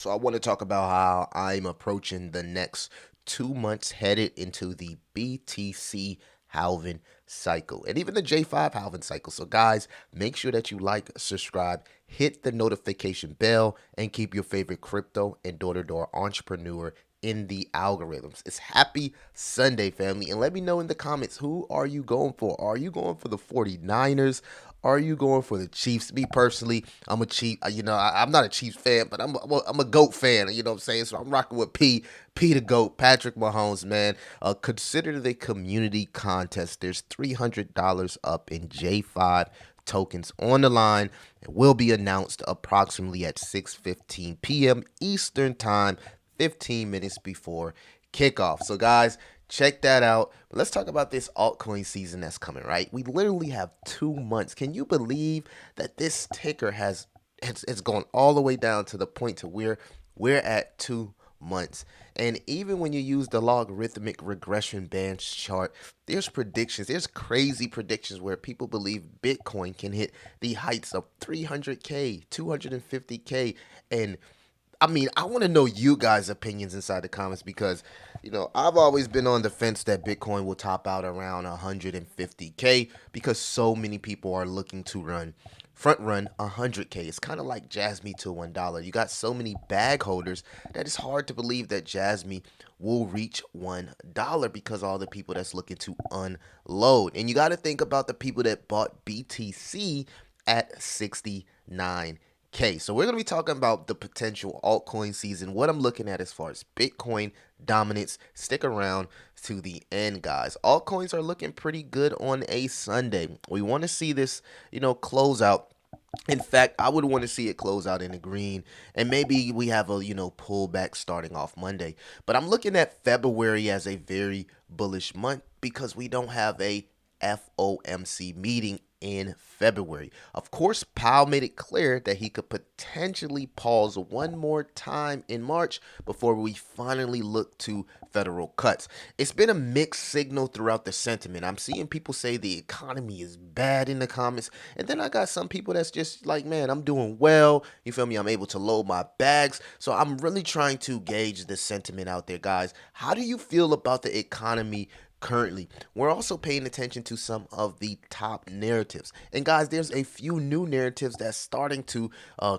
So I want to talk about how I'm approaching the next 2 months headed into the BTC halving cycle and even the J5 halving cycle. So guys, make sure that you like, subscribe, hit the notification bell, and keep your favorite crypto and door-to-door entrepreneur in the algorithms. It's happy Sunday, family. And let me know in the comments, who are you going for? Are you going for the 49ers? Are you going for the Chiefs? Me personally, I'm a Chief. I'm not a Chiefs fan, but I'm a GOAT fan. You know what I'm saying? So I'm rocking with P the GOAT, Patrick Mahomes, man. Consider the community contest. There's $300 up in J5 tokens on the line. It will be announced approximately at 6:15 p.m. Eastern Time, 15 minutes before kickoff. So, guys, check that out. But let's talk about this altcoin season that's coming, right? We literally have 2 months. Can you believe that this ticker it's gone all the way down to the point to where we're at 2 months? And even when you use the logarithmic regression band chart, there's crazy predictions where people believe Bitcoin can hit the heights of 300K, 250K, and I mean, I want to know you guys' opinions inside the comments because, I've always been on the fence that Bitcoin will top out around 150K because so many people are looking to front run 100K. It's kind of like Jasmy to $1. You got so many bag holders that it's hard to believe that Jasmy will reach $1 because all the people that's looking to unload. And you got to think about the people that bought BTC at 69. Okay, so we're going to be talking about the potential altcoin season, what I'm looking at as far as Bitcoin dominance. Stick around to the end, guys. Altcoins are looking pretty good on a Sunday. We want to see this, close out. In fact, I would want to see it close out in the green, and maybe we have a pullback starting off Monday. But I'm looking at February as a very bullish month because we don't have a FOMC meeting in February. Of course, Powell made it clear that he could potentially pause one more time in March before we finally look to federal cuts. It's been a mixed signal throughout the sentiment. I'm seeing people say the economy is bad in the comments, and then I got some people that's just like, man, I'm doing well. You feel me? I'm able to load my bags. So I'm really trying to gauge the sentiment out there, guys. How do you feel about the economy currently? We're also paying attention to some of the top narratives. And guys, there's a few new narratives that's starting to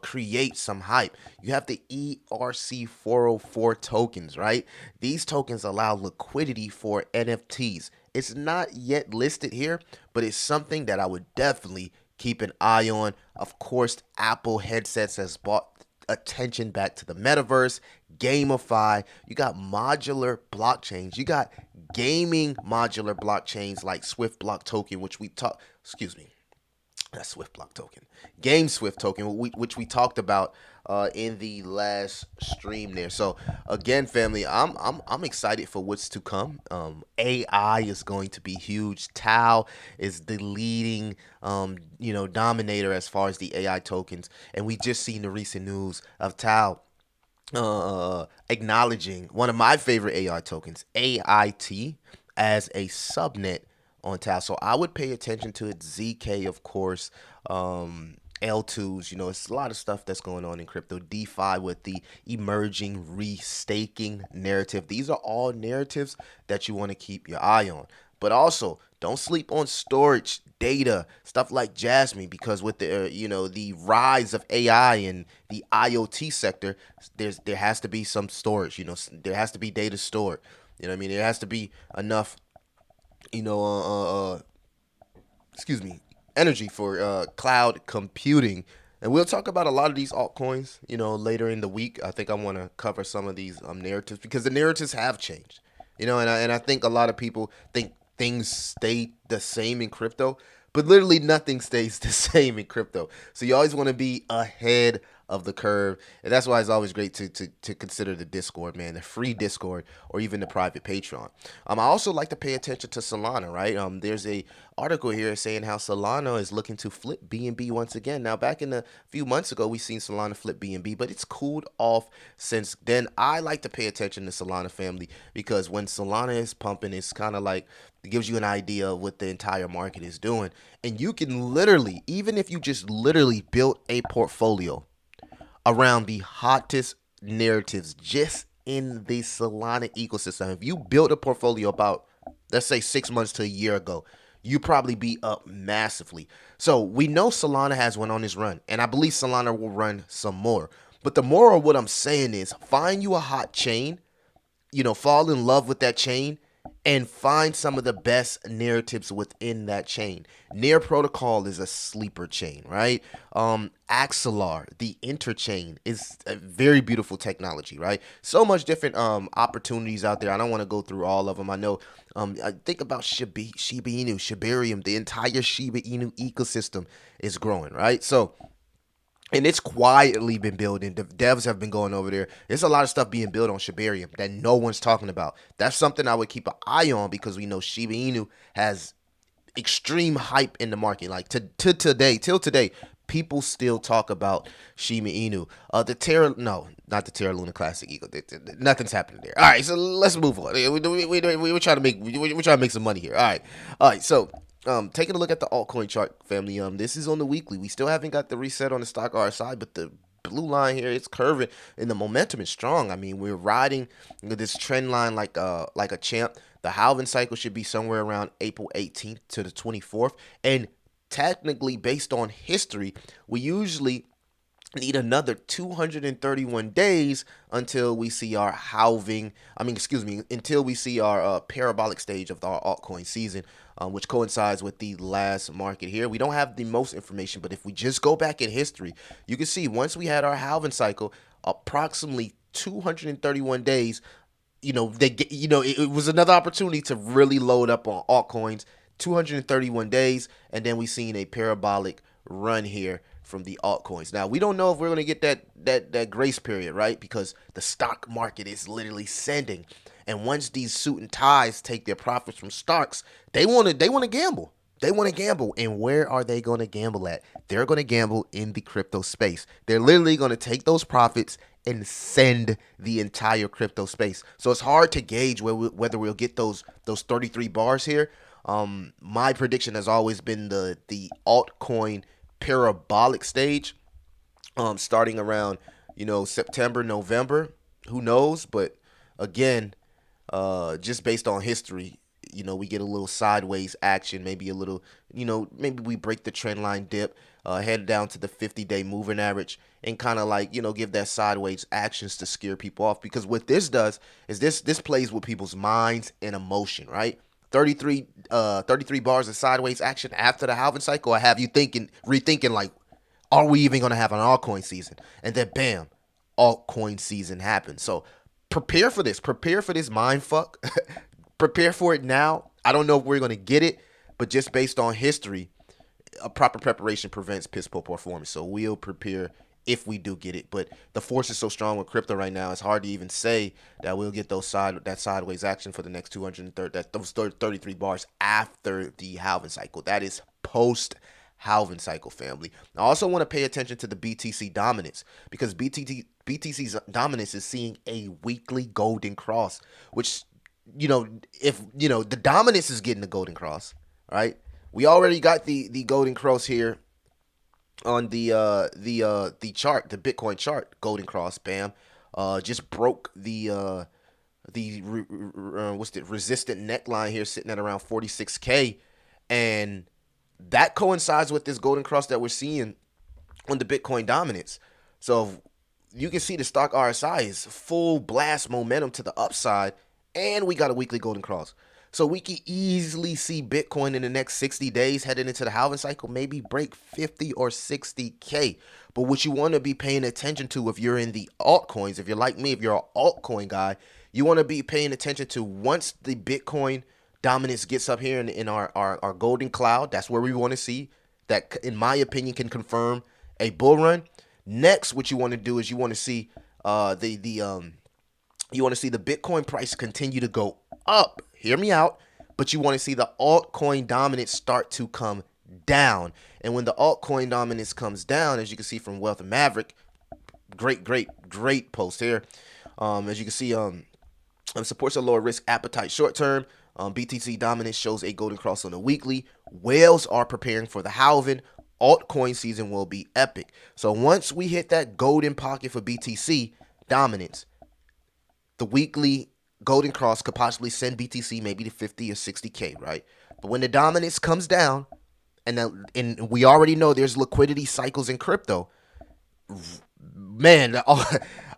create some hype. You have the ERC-404 tokens, right? These tokens allow liquidity for NFTs. It's not yet listed here, but it's something that I would definitely keep an eye on. Of course, Apple headsets has bought attention back to the metaverse, gamify. You got modular blockchains. You got gaming modular blockchains like Swift Block Token, which we talked. Excuse me, that's Swift Block Token, Game Swift Token, which we talked about in the last stream there. So again, family, I'm excited for what's to come. AI is going to be huge. Tau is the leading dominator as far as the AI tokens, and we just seen the recent news of Tau acknowledging one of my favorite AI tokens, AIT, as a subnet on Tau. So I would pay attention to it. ZK, of course, L2s. It's a lot of stuff that's going on in crypto. DeFi with the emerging restaking narrative. These are all narratives that you want to keep your eye on. But also, don't sleep on storage, data, stuff like Jasmy, because with the rise of AI and the IoT sector, there has to be some storage. There has to be data stored. You know what I mean? There has to be enough, you know, excuse me, energy for cloud computing. And we'll talk about a lot of these altcoins, later in the week. I think I want to cover some of these narratives because the narratives have changed. And I think a lot of people think things stay the same in crypto, but literally nothing stays the same in crypto. So you always want to be ahead of the curve, and that's why it's always great to consider the Discord, man, the free Discord, or even the private Patreon. I also like to pay attention to Solana, right? There's a article here saying how Solana is looking to flip BNB once again. Now, back in a few months ago, we seen Solana flip BNB, but it's cooled off since then. I like to pay attention to Solana, family, because when Solana is pumping, it's kind of like it gives you an idea of what the entire market is doing. And you can literally, even if you just literally built a portfolio around the hottest narratives just in the Solana ecosystem. If you built a portfolio about, let's say, 6 months to a year ago, you probably be up massively. So we know Solana has went on this run, and I believe Solana will run some more. But the moral of what I'm saying is find you a hot chain, fall in love with that chain and find some of the best narratives within that chain. Near Protocol is a sleeper chain, right? Axelar, the interchain, is a very beautiful technology, right? So much different opportunities out there. I don't want to go through all of them. I know. I think about Shiba Inu, Shibarium, the entire Shiba Inu ecosystem is growing, right? So and it's quietly been building. The devs have been going over there. There's a lot of stuff being built on Shibarium that no one's talking about. That's something I would keep an eye on because we know Shiba Inu has extreme hype in the market. Like till today, people still talk about Shiba Inu. The Terra, no, not the Terra Luna Classic Eagle. Nothing's happening there. All right, so let's move on. We're trying to make some money here. All right. So taking a look at the altcoin chart, family. This is on the weekly. We still haven't got the reset on the stock RSI, but the blue line here, it's curving and the momentum is strong. I mean, we're riding this trend line like a champ. The halving cycle should be somewhere around April 18th to the 24th, and technically based on history, we usually need another 231 days until we see our halving. Until we see our parabolic stage of our altcoin season, which coincides with the last market here. We don't have the most information, but if we just go back in history, you can see once we had our halving cycle, approximately 231 days. It was another opportunity to really load up on altcoins. 231 days, and then we seen a parabolic run here from the altcoins. Now we don't know if we're gonna get that grace period, right? Because the stock market is literally sending, and once these suit and ties take their profits from stocks, they want to gamble. They want to gamble, and where are they going to gamble at? They're going to gamble in the crypto space. They're literally going to take those profits and send the entire crypto space. So it's hard to gauge whether we'll get those 33 bars here. My prediction has always been the altcoin parabolic stage, starting around September, November. Who knows? But again, just based on history, we get a little sideways action, maybe a little, maybe we break the trend line dip, head down to the 50-day moving average, and kind of like, give that sideways actions to scare people off. Because what this does is this plays with people's minds and emotion, right? 33 bars of sideways action after the halving cycle, I have you rethinking like, are we even going to have an altcoin season? And then bam, altcoin season happens. So prepare for this. Prepare for this mind fuck. Prepare for it now. I don't know if we're going to get it, but just based on history, a proper preparation prevents piss poor performance. So we'll prepare if we do get it. But the force is so strong with crypto right now, it's hard to even say that we'll get that sideways action for the next 33 bars after the halving cycle. That is post halving cycle, family. I also want to pay attention to the BTC dominance, because BTC's dominance is seeing a weekly golden cross, which if the dominance is getting the golden cross, right? We already got the golden cross here on the chart, the Bitcoin chart. Golden cross, bam, just broke the what's the resistant neckline here, sitting at around 46K, and that coincides with this golden cross that we're seeing on the Bitcoin dominance. So you can see the stock RSI is full blast momentum to the upside, and we got a weekly golden cross. So we can easily see Bitcoin in the next 60 days heading into the halving cycle, maybe break 50 or 60K. But what you want to be paying attention to if you're in the altcoins, if you're like me, if you're an altcoin guy, you want to be paying attention to once the Bitcoin dominance gets up here in our golden cloud. That's where we want to see. That, in my opinion, can confirm a bull run. Next, what you want to do is you want to see you want to see the Bitcoin price continue to go up. Hear me out. But you want to see the altcoin dominance start to come down. And when the altcoin dominance comes down, as you can see from Wealth and Maverick, great post here. As you can see, supports a lower risk appetite short term. BTC dominance shows a golden cross on the weekly. Whales are preparing for the halving. Altcoin season will be epic. So once we hit that golden pocket for BTC, dominance, the weekly golden cross could possibly send BTC maybe to 50 or 60K, right? But when the dominance comes down, and we already know there's liquidity cycles in crypto, man,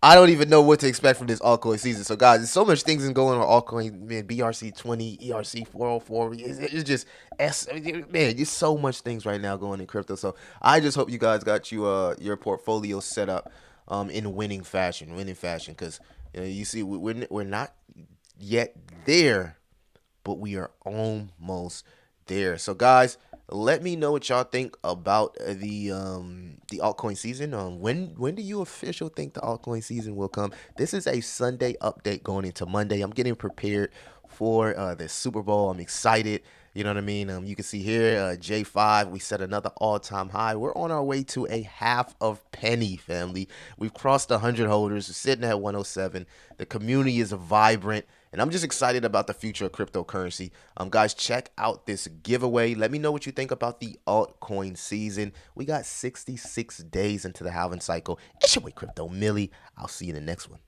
I don't even know what to expect from this altcoin season. So, guys, there's so much things going on altcoin, man. BRC20, ERC 404. It's just man. There's so much things right now going in crypto. So, I just hope you guys got your portfolio set up in winning fashion, because you see we're not yet there, but we are almost there. So, guys, let me know what y'all think about the altcoin season. When do you official think the altcoin season will come? This is a Sunday update going into Monday. I'm getting prepared for the Super Bowl. I'm excited. You know what I mean? You can see here, J5, we set another all-time high. We're on our way to a half of penny, family. We've crossed 100 holders. We're sitting at 107. The community is vibrant, and I'm just excited about the future of cryptocurrency. Guys, check out this giveaway. Let me know what you think about the altcoin season. We got 66 days into the halving cycle. It's your boy, Crypto Millie. I'll see you in the next one.